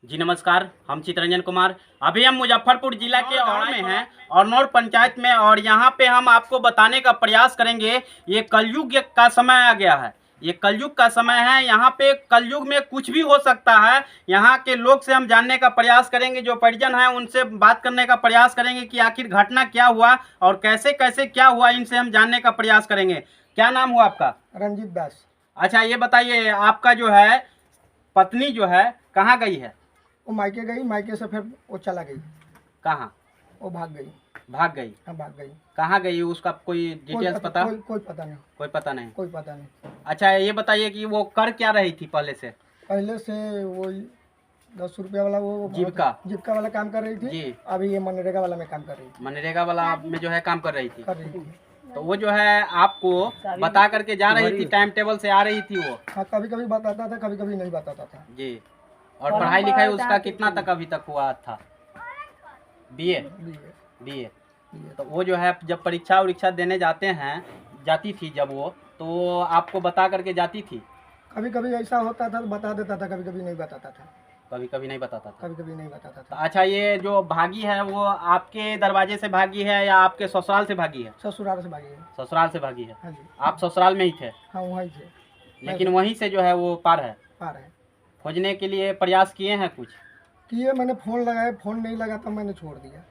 जी नमस्कार, हम चितरंजन कुमार। अभी हम मुजफ्फरपुर जिला के और में हैं, औरनौर पंचायत में, और यहाँ पे हम आपको बताने का प्रयास करेंगे। ये कलयुग का समय आ गया है, ये कलयुग का समय है। यहाँ पे कलयुग में कुछ भी हो सकता है। यहाँ के लोग से हम जानने का प्रयास करेंगे, जो परिजन हैं उनसे बात करने का प्रयास करेंगे कि आखिर घटना क्या हुआ और कैसे कैसे क्या हुआ, इनसे हम जानने का प्रयास करेंगे। क्या नाम हुआ आपका? रंजीत दास। अच्छा, ये बताइए, आपका जो है पत्नी जो है कहाँ गई है? वो मायके गई, मायके से फिर वो चला गई। कहाँ? वो भाग गई। भाग गई? हाँ, भाग गई। कहाँ गई उसका कोई डिटेल्स पता? कोई पता नहीं। कोई पता नहीं। कोई पता नहीं। अच्छा, ये बताइए कि वो कर क्या रही थी पहले से? पहले से वो 10 रुपया वाला वो जीविका वाला काम कर रही थी जी। अभी ये मनरेगा वाला में काम कर रही थी। मनरेगा वाला में जो है काम कर रही थी। थी। तो वो जो है आपको बता करके जा रही थी, टाइम टेबल से आ रही थी वो? हाँ, कभी कभी बताता था, कभी कभी नहीं बताता था जी। और पढ़ाई लिखाई उसका कितना तक अभी तक हुआ था? बीए? बीए। तो वो जो है जब परीक्षा देने जाती थी जब वो, तो वो आपको बता करके जाती थी? कभी कभी ऐसा होता था तो बता देता था, कभी कभी नहीं बताता था। कभी कभी नहीं बताता था। कभी कभी नहीं बताता तो था। अच्छा, ये जो भागी है वो आपके दरवाजे से भागी है या आपके ससुराल से भागी है? ससुराल से भागी है। ससुराल से भागी है। हाँ जी। आप ससुराल में ही थे? हाँ, वहीं थे। लेकिन वहीं से जो है वो पार है? पार है। खोजने के लिए प्रयास किए हैं कुछ? किए, मैंने फ़ोन लगाया, फ़ोन नहीं लगा तो मैंने छोड़ दिया।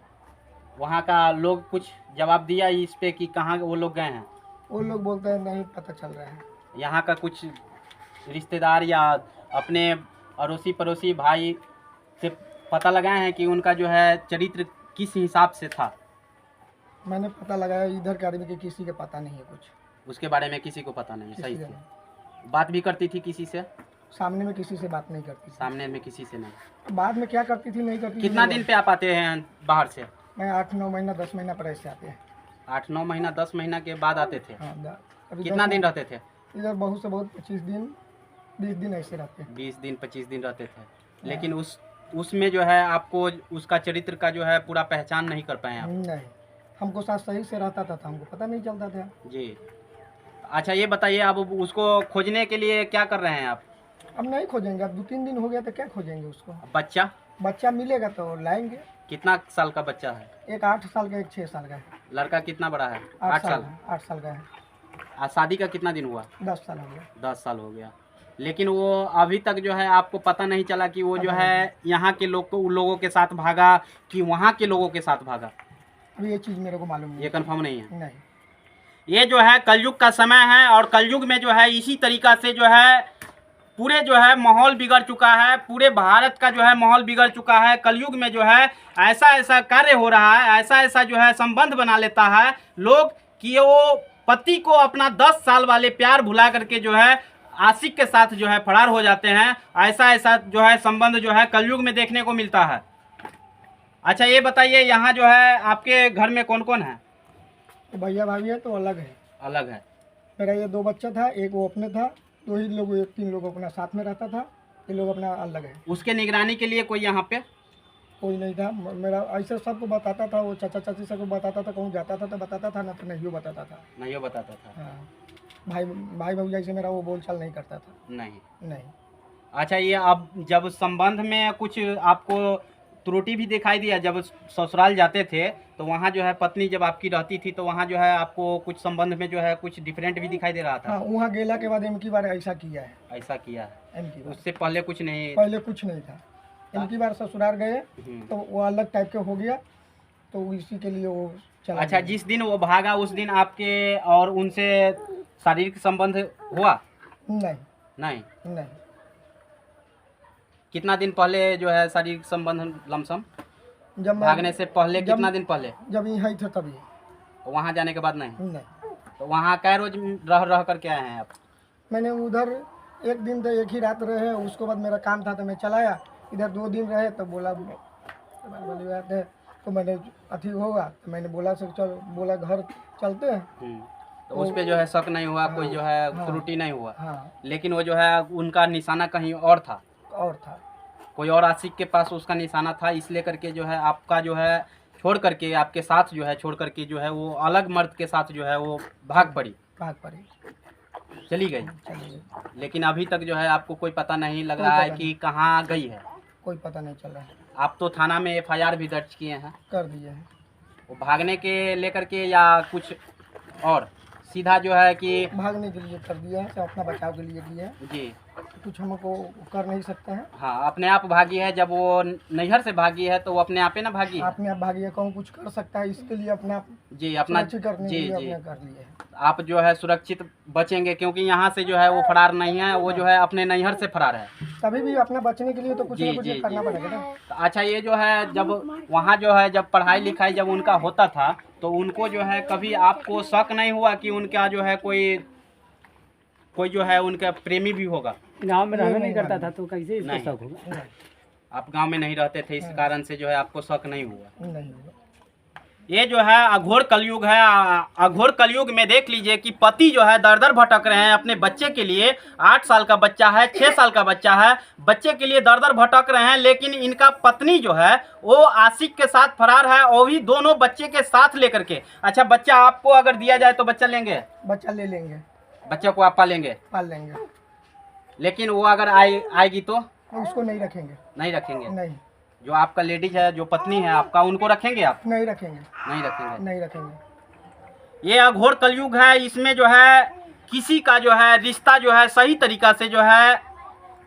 वहाँ का लोग कुछ जवाब दिया इस पे कि कहाँ वो लोग गए हैं? वो लोग बोलते हैं नहीं पता चल रहा है। यहाँ का कुछ रिश्तेदार या अपने अड़ोसी पड़ोसी भाई से पता लगाए हैं कि उनका जो है चरित्र किस हिसाब से था? मैंने पता लगाया, इधर के आदमी के किसी के पता नहीं है कुछ। उसके बारे में किसी को पता नहीं है। सही किसी से का बात भी करती थी किसी से? सामने में किसी से बात नहीं करती थी। सामने में किसी से नहीं। बाद में क्या करती थी नहीं करती थी। कितना दिन पे आप आते हैं बाहर से? मैं 8-9 महीना 10 महीना पर ऐसे आते हैं। 8-9 महीना 10 महीना के बाद आते थे? हाँ, अभी कितना दिन रहते थे? इधर बहुत से बहुत 25 दिन 20 दिन ऐसे रहते हैं। 20 दिन 25 दिन रहते थे। लेकिन उसमें जो है आपको उसका चरित्र का जो है पूरा पहचान नहीं कर पाए आप? नहीं, हमको साथ सही से रहता था हमको पता नहीं चलता था। जी। अच्छा, ये बताइए, अब उसको खोजने के लिए क्या कर रहे हैं आप? अब नहीं खोजेंगे, अब 2-3 दिन हो गया तो क्या खोजेंगे उसको। बच्चा मिलेगा तो लाएंगे। कितना साल का बच्चा है? एक 8 साल का, एक 6 साल का है। लड़का कितना बड़ा है? 8 साल। 8 साल का है। आज शादी का कितना दिन हुआ? 10 साल हो गया। 10 साल हो गया। लेकिन वो अभी तक जो है आपको पता नहीं चला कि वो जो है यहाँ के लोगों के साथ भागा कि वहाँ के लोगों के साथ भागा? अभी ये चीज़ मेरे को मालूम नहीं। ये कंफर्म नहीं है? नहीं। ये जो है कलयुग का समय है, और कलयुग में जो है इसी तरीका से जो है पूरे जो है माहौल बिगड़ चुका है। पूरे भारत का जो है माहौल बिगड़ चुका है। कलयुग में जो है ऐसा ऐसा कार्य हो रहा है, ऐसा ऐसा जो है संबंध बना लेता है लोग कि वो पति को अपना 10 साल वाले प्यार भुला करके जो है आशिक के साथ जो है फरार हो जाते हैं। ऐसा ऐसा जो है संबंध जो है कलयुग में देखने को मिलता है। अच्छा, ये बताइए, यहाँ जो है आपके घर में कौन कौन है? तो भैया भाभी है तो अलग है। अलग है। मेरा ये 2 बच्चा था, एक वो अपने था, 2 ही लोग, 3 लोग अपना साथ में रहता था। ये लोग अपना अलग है। उसके निगरानी के लिए कोई यहाँ पे कोई नहीं था। मेरा ऐसे सबको बताता था, वो चाचा चाची सबको बताता था, कहूँ जाता था तो बताता था, ना तो नहीं बताता था। नहीं बताता था? हाँ, भाई भैया से मेरा वो बोलचाल नहीं करता था। नहीं। अच्छा, ये अब जब संबंध में कुछ आपको त्रुटि भी दिखाई दिया, जब ससुराल जाते थे तो वहाँ जो है पत्नी जब आपकी रहती थी तो वहाँ जो है आपको कुछ संबंध में जो है कुछ डिफरेंट भी दिखाई दे रहा था? हाँ, वहाँ गेला के बाद इनकी बार ऐसा किया है। ऐसा किया है? इनकी बार उससे पहले कुछ नहीं? पहले कुछ नहीं था। इनकी बार ससुराल गए तो वो अलग टाइप के हो गया, तो इसी के लिए वो चला। अच्छा, जिस दिन वो भागा उस दिन आपके और उनसे शारीरिक संबंध हुआ? नहीं। कितना दिन पहले जो है शारीरिक संबंध लमसम? जब भागने से पहले कितना दिन पहले? जब यहाँ थे तभी। वहाँ जाने के बाद नहीं? नहीं। तो वहाँ कै रोज रह करके आए हैं आप? मैंने उधर एक दिन तो एक ही रात रहे, उसके बाद मेरा काम था तो मैं चलाया। इधर 2 दिन रहे तो बोला वाली बात है, तो मैंने अथी होगा तो मैंने बोला बोला घर चलते हैं। तो उस पे जो है शक नहीं हुआ? कोई जो है त्रुटि नहीं हुआ? लेकिन वो जो है उनका निशाना कहीं और था? कोई और आशिक के पास उसका निशाना था, इसलिए करके जो है आपका जो है छोड़ करके आपके साथ जो है छोड़ करके जो है वो अलग मर्द के साथ जो है वो भाग पड़ी, चली गई। लेकिन अभी तक जो है आपको कोई पता नहीं लग रहा है कि कहाँ गई है? कोई पता नहीं चल रहा है। आप तो थाना में FIR भी दर्ज किए हैं, कर दिए हैं। वो भागने के लेकर के या कुछ और सीधा जो है कि भागने के लिए कर दिया है, सब अपना बचाव के लिए किया है। जी कुछ हमको कर नहीं सकते हैं। हाँ, अपने आप भागी है। जब वो नैहर से भागी है तो वो अपने आप ही ना भागी है। अपने आप भागिए, कौन कुछ कर सकता है, इसके लिए अपना जी अपना सुरक्षित करने के जी लिए जी अपने कर लिए है। आप जो है सुरक्षित बचेंगे, क्योंकि यहाँ से जो है वो फरार नहीं है, वो जो है अपने नैहर से फरार है। तभी भी अपना बचने के लिए तो कुछ जी, ना कुछ जी, करना जी। पड़ेगा ना। तो अच्छा, ये जो है जब वहाँ जो है जब पढ़ाई लिखाई जब उनका होता था तो उनको जो है कभी आपको शक नहीं हुआ कि उनका जो है कोई जो है उनका प्रेमी भी होगा? गांव में रहना नहीं करता था तो कैसे इसका नहीं। शौक होगा? आप गांव में नहीं रहते थे, इस कारण से जो है आपको शक नहीं हुआ। नहीं होगा। ये जो है अघोर कलयुग है। अघोर कलयुग में देख लीजिए कि पति जो है दर दर भटक रहे हैं अपने बच्चे के लिए। 8 साल का बच्चा है, 6 साल का बच्चा है, बच्चे के लिए दर दर भटक रहे हैं, लेकिन इनका पत्नी जो है वो आशिक के साथ फरार है, और भी दोनों बच्चे के साथ लेकर के। अच्छा, बच्चा आपको अगर दिया जाए तो बच्चा लेंगे? बच्चा ले लेंगे, बच्चे को आप पालेंगे, पाल लेंगे। लेकिन वो अगर आएगी तो उसको नहीं रखेंगे। नहीं रखेंगे? नहीं, जो आपका लेडीज है, जो पत्नी है आपका, उनको रखेंगे आप? नहीं रखेंगे। नहीं रखेंगे। नहीं रखेंगे। ये अघोर कलयुग है। इसमें जो है किसी का जो है रिश्ता जो है सही तरीका से जो है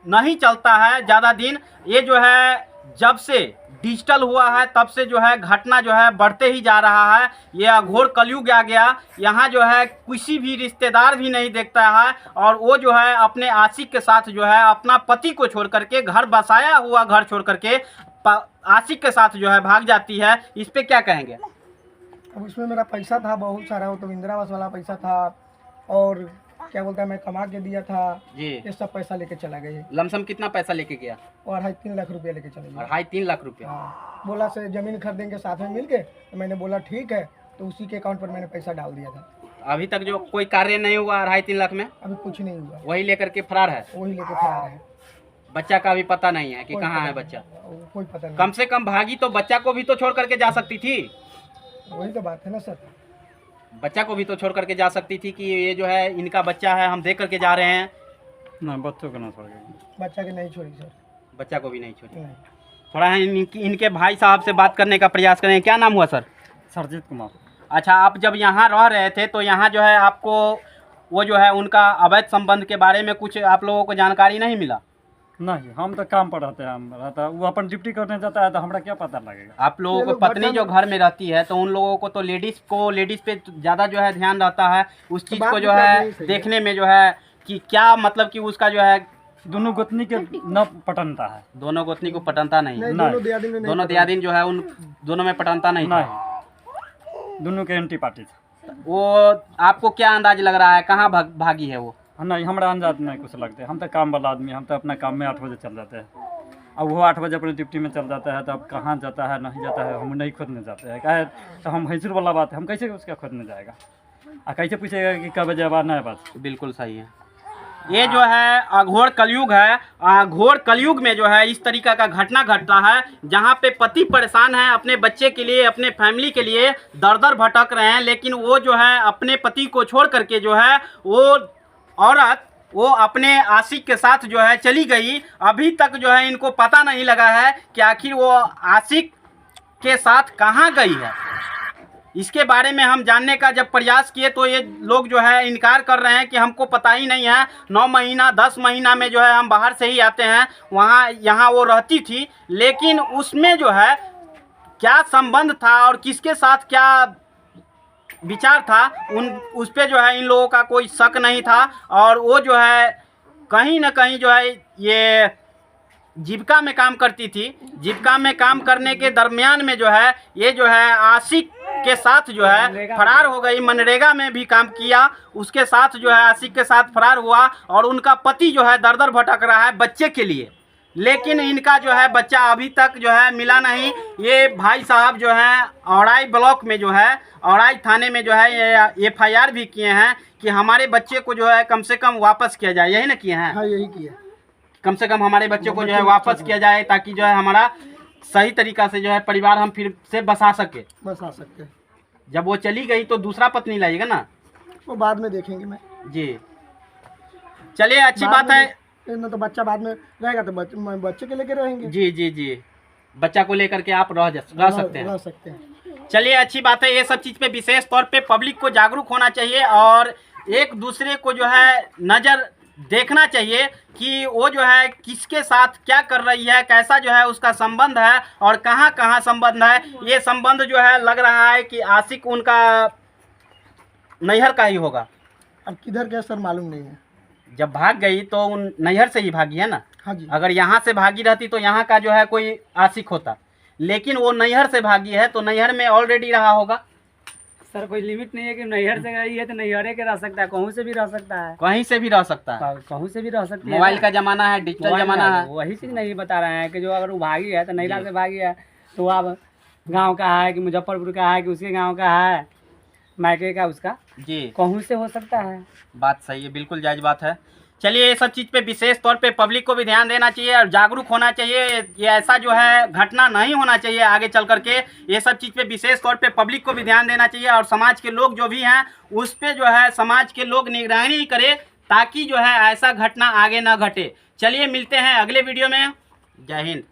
नहीं चलता है ज़्यादा दिन। ये जो है जब से डिजिटल हुआ है तब से जो है घटना जो है बढ़ते ही जा रहा है। ये अघोर कलयुग आ गया। यहाँ जो है किसी भी रिश्तेदार भी नहीं देखता है, और वो जो है अपने आशिक के साथ जो है अपना पति को छोड़ करके, घर बसाया हुआ घर छोड़ करके आशिक के साथ जो है भाग जाती है। इस पे क्या कहेंगे? अब उसमें मेरा पैसा था बहुत सारा, वो तो इंदिरा आवास वाला पैसा था, और क्या बोलता है मैं कमा के दिया था जी। ये सब पैसा लेके चला गए। लमसम कितना पैसा लेके गया? और 2.5-3 लाख रुपया लेके चले गए। 2.5-3 लाख रुपए? हाँ, बोला से जमीन खरीदेंगे साथ में मिल के, तो मैंने बोला ठीक है, तो उसी के अकाउंट पर मैंने पैसा डाल दिया था। अभी तक जो कोई कार्य नहीं हुआ 2.5-3 लाख में? अभी कुछ नहीं हुआ। वही लेकर के फरार है। वही लेके फरार है। बच्चा का भी पता नहीं है कि कोई कहाँ पता है नहीं। बच्चा। कोई पता नहीं। कम से कम भागी तो बच्चा को भी तो छोड़ करके जा सकती थी। वही तो बात है ना सर। बच्चा को भी तो छोड़ करके जा सकती थी कि ये जो है इनका बच्चा है, हम देख करके जा रहे हैं। ना, बच्चों को ना छोड़ेगा। बच्चा के नहीं छोड़ी सर। बच्चा को भी नहीं छोड़ी। नहीं। थोड़ा इनके भाई साहब से बात करने का प्रयास करें। क्या नाम हुआ सर? सरजीत कुमार। अच्छा, आप जब यहाँ रह रहे थे तो यहाँ जो है आपको वो जो है उनका अवैध संबंध के बारे में कुछ आप लोगों को जानकारी नहीं मिला? नहीं, हम तो काम पर रहते हैं। हम रहता वो अपन ड्यूटी करने जाता है तो हमारा क्या पता लगेगा? आप लोगों को पत्नी जो घर में रहती है तो उन लोगों को तो लेडीज पे ज़्यादा जो है ध्यान रहता है, उस चीज़ को जो है देखने में जो है कि क्या मतलब कि उसका जो है दोनों गोतनी के न पटनता है। दोनों गोतनी को पटनता नहीं। नहीं, नहीं। दोनों दियादिन जो है उन दोनों में पटनता नहीं था। नहीं, दोनों के एंटी पार्टी था। वो आपको क्या अंदाज लग रहा है कहाँ भागी है वो? नहीं, हमारा अंदाज नहीं कुछ लगते। हम तो काम वाला आदमी, हम तो अपना काम में 8 बजे चल जाते हैं। अब वो 8 बजे अपने ड्यूटी में चल जाता है, तो अब कहाँ जाता है नहीं जाता है हम नहीं खोदने जाते हैं। क्या तो हम भैंसुर वाला बात है, हम कैसे उसका खोदने जाएगा? कैसे पूछेगा कि कब बजे आना है? बात बिल्कुल सही है। ये जो है अघोर कलयुग है। अघोर कलयुग में जो है इस तरीका का घटना घटता है जहाँ पे पति परेशान है अपने बच्चे के लिए, अपने फैमिली के लिए दर दर भटक रहे हैं, लेकिन वो जो है अपने पति को छोड़ करके जो है वो औरत वो अपने आशिक के साथ जो है चली गई। अभी तक जो है इनको पता नहीं लगा है कि आखिर वो आशिक के साथ कहाँ गई है। इसके बारे में हम जानने का जब प्रयास किए तो ये लोग जो है इनकार कर रहे हैं कि हमको पता ही नहीं है। 9 महीना 10 महीना में जो है हम बाहर से ही आते हैं, वहाँ यहाँ वो रहती थी, लेकिन उसमें जो है क्या संबंध था और किसके साथ क्या विचार था उस पे जो है इन लोगों का कोई शक नहीं था। और वो जो है कहीं ना कहीं जो है ये जीविका में काम करती थी। जीविका में काम करने के दरमियान में जो है ये जो है आशिक के साथ जो है फरार हो गई। मनरेगा में भी काम किया, उसके साथ जो है आशिक के साथ फरार हुआ, और उनका पति जो है दर दर भटक रहा है बच्चे के लिए, लेकिन इनका जो है बच्चा अभी तक जो है मिला नहीं। ये भाई साहब जो है औराई ब्लॉक में जो है औराई थाने में जो है ये FIR भी किए हैं कि हमारे बच्चे को जो है कम से कम वापस किया जाए। यही ना किए हैं? हाँ, यही किया। कम से कम हमारे बच्चे को जो है वापस किया जाए, ताकि जो है हमारा सही तरीका से जो है परिवार हम फिर से बसा सके। बसा सकते हैं। जब वो चली गई तो दूसरा पत्नी लाइएगा ना? वो बाद में देखेंगे मैं। जी, चलिए अच्छी बात है। ना तो बच्चा बाद में रहेगा तो बच्चे के लेके रहेंगे। जी जी जी, बच्चा को लेकर के आप रह सकते हैं। रह सकते हैं। चलिए, अच्छी बात है। ये सब चीज़ पे विशेष तौर पे पब्लिक को जागरूक होना चाहिए और एक दूसरे को जो है नज़र देखना चाहिए कि वो जो है किसके साथ क्या कर रही है, कैसा जो है उसका संबंध है और कहाँ कहाँ संबंध है। ये संबंध जो है लग रहा है कि आशिक उनका नैहर का ही होगा। अब किधर क्या सर मालूम नहीं है। जब भाग गई तो उन नैहर से ही भागी है ना। हाँ जी। अगर यहाँ से भागी रहती तो यहाँ का जो है कोई आशिक होता, लेकिन वो नैहर से भागी है तो नैहर में ऑलरेडी रहा होगा। सर कोई लिमिट नहीं है कि नैहर से गई है तो नैहरे के रह सकता है, कहूँ से भी रह सकता है, कहीं से भी रह सकता है। कहूँ से भी रह सकती है। मोबाइल का जमाना है, डिजिटल जमाना है। वही चीज़ नहीं बता रहे हैं कि जो अगर वो भागी है तो नैहरा से भागी है तो अब गांव का है कि मुजफ्फरपुर का है कि उसके गांव का है, मायके का उसका, जी, कहूँ से हो सकता है। बात सही है, बिल्कुल जायज़ बात है। चलिए, ये सब चीज़ पे विशेष तौर पे पब्लिक को भी ध्यान देना चाहिए और जागरूक होना चाहिए। ये ऐसा जो है घटना नहीं होना चाहिए आगे चल करके। ये सब चीज़ पे विशेष तौर पे पब्लिक को भी ध्यान देना चाहिए और समाज के लोग जो भी हैं उस पे जो है समाज के लोग निगरानी करें ताकि जो है ऐसा घटना आगे ना घटे। चलिए, मिलते हैं अगले वीडियो में। जय हिंद।